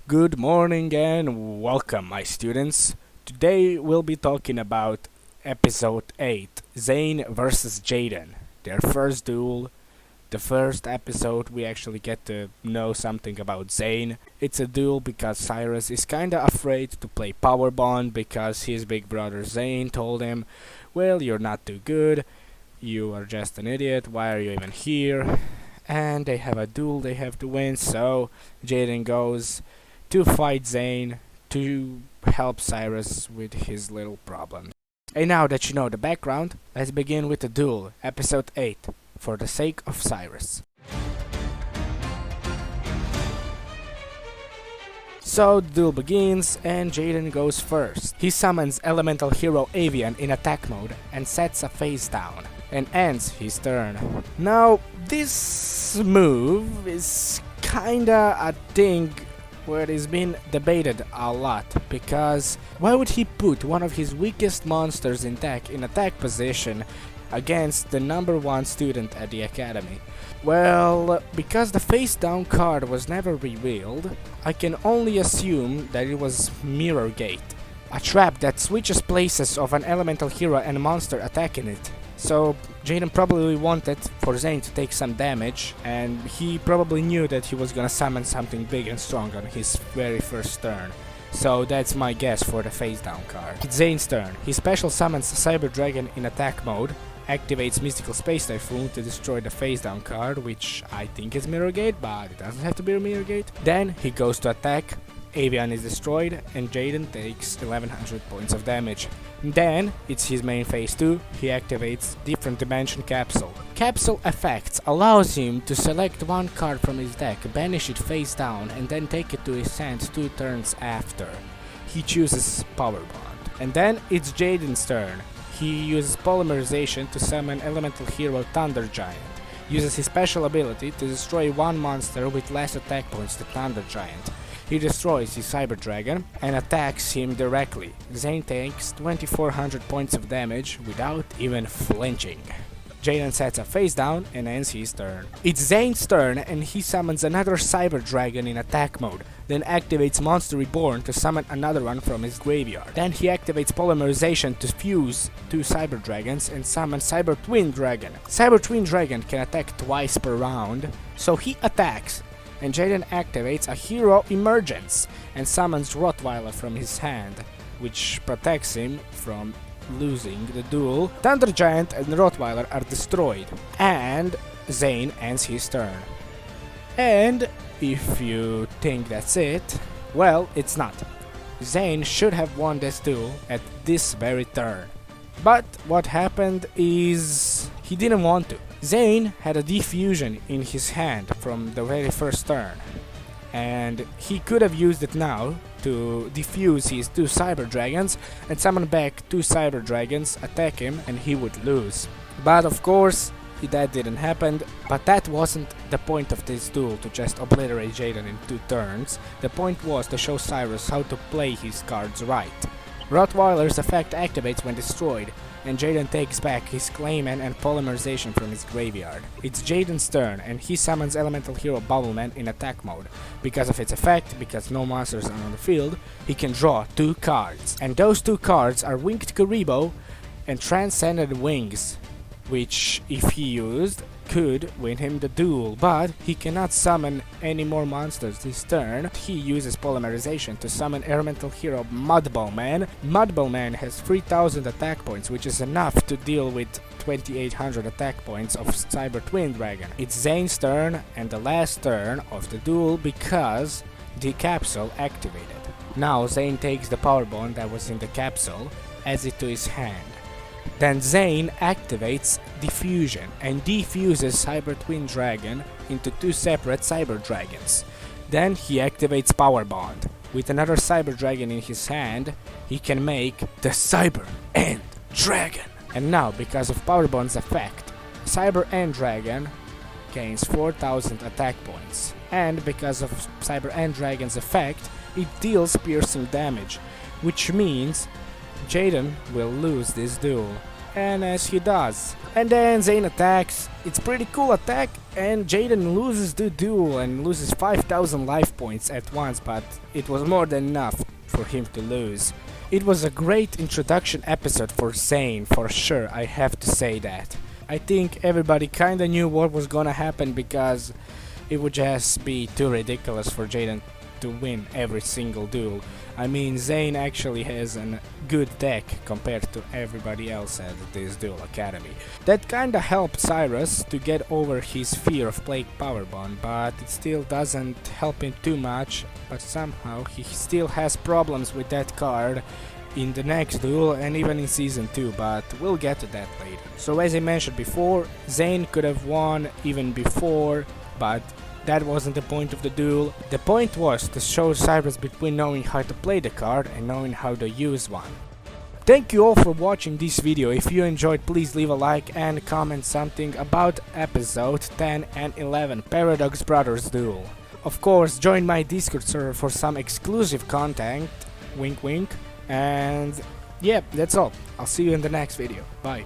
Good morning and welcome, my students. Today we'll be talking about episode 8, Zane versus Jaden. Their first duel. The first episode we actually get to know something about Zane. It's a duel because Cyrus is kinda afraid to play Power Bond because his big brother Zane told him, well, you're not too good, you are just an idiot, why are you even here? And they have a duel they have to win, so Jaden goes to fight Zane to help Cyrus with his little problem. And now that you know the background, let's begin with the duel, episode 8, for the sake of Cyrus. So the duel begins and Jaden goes first. He summons elemental hero Avian in attack mode and sets a face down and ends his turn. Now this move is kinda a thing where it's been debated a lot, because why would he put one of his weakest monsters in attack position against the number one student at the academy? Well, because the face down card was never revealed, I can only assume that it was Mirror Gate, a trap that switches places of an elemental hero and monster attacking it. So Jaden probably wanted for Zane to take some damage, and he probably knew that he was gonna summon something big and strong on his very first turn. So that's my guess for the face down card. It's Zane's turn. He special summons Cyber Dragon in attack mode, activates Mystical Space Typhoon to destroy the face down card, which I think is Mirror Gate, but it doesn't have to be a Mirror Gate. Then he goes to attack, Avian is destroyed, and Jaden takes 1100 points of damage. Then, it's his main phase 2, he activates Different Dimension Capsule. Capsule effects allows him to select one card from his deck, banish it face down, and then take it to his hand 2 turns after. He chooses Power Bond. And then, it's Jaden's turn. He uses Polymerization to summon elemental hero Thunder Giant. Uses his special ability to destroy one monster with less attack points than Thunder Giant. He destroys his Cyber Dragon and attacks him directly. Zane takes 2400 points of damage without even flinching. Jaden sets a face down and ends his turn. It's Zane's turn and he summons another Cyber Dragon in attack mode, then activates Monster Reborn to summon another one from his graveyard. Then he activates Polymerization to fuse 2 Cyber Dragons and summon Cyber Twin Dragon. Cyber Twin Dragon can attack twice per round, so he attacks, and Jaden activates a Hero Emergence and summons Rottweiler from his hand, which protects him from losing the duel. Thunder Giant and Rottweiler are destroyed, and Zane ends his turn. And if you think that's it, well, it's not. Zane should have won this duel at this very turn. But what happened is he didn't want to. Zane had a diffusion in his hand from the very first turn, and he could have used it now to diffuse his 2 Cyber Dragons and summon back 2 Cyber Dragons, attack him, and he would lose. But of course, that didn't happen, but that wasn't the point of this duel, to just obliterate Jaden in 2 turns. The point was to show Cyrus how to play his cards right. Rottweiler's effect activates when destroyed, and Jaden takes back his Clayman and Polymerization from his graveyard. It's Jaden's turn, and he summons Elemental Hero Bubbleman in attack mode. Because of its effect, because no monsters are on the field, he can draw 2 cards. And those 2 cards are Winged Karibo and Transcendent Wings, which, if he used, could win him the duel, but he cannot summon any more monsters this turn. He uses Polymerization to summon elemental hero Mudbowman. Mudbowman has 3000 attack points, which is enough to deal with 2800 attack points of Cyber Twin Dragon. It's Zane's turn and the last turn of the duel because the capsule activated. Now Zane takes the power bond that was in the capsule, adds it to his hand. Then Zane activates Diffusion and defuses Cyber Twin Dragon into 2 separate Cyber Dragons. Then he activates Power Bond. With another Cyber Dragon in his hand, he can make the Cyber End Dragon. And now, because of Power Bond's effect, Cyber End Dragon gains 4000 attack points. And because of Cyber End Dragon's effect, it deals piercing damage, which means Jaden will lose this duel. and as he does. And then Zane attacks. It's pretty cool attack, and Jaden loses the duel and loses 5000 life points at once, but it was more than enough for him to lose. It was a great introduction episode for Zane, for sure, I have to say that. I think everybody kinda knew what was gonna happen because it would just be too ridiculous for Jaden to win every single duel. I mean, Zane actually has a good deck compared to everybody else at this Duel Academy. That kinda helped Cyrus to get over his fear of playing Power Bond, but it still doesn't help him too much, but somehow he still has problems with that card in the next duel and even in Season 2, but we'll get to that later. So as I mentioned before, Zane could have won even before, but that wasn't the point of the duel. The point was to show Cyrus between knowing how to play the card and knowing how to use one. Thank you all for watching this video. If you enjoyed, please leave a like and comment something about episode 10 and 11 Paradox Brothers Duel. Of course, join my Discord server for some exclusive content, wink wink, and yeah, that's all. I'll see you in the next video. Bye.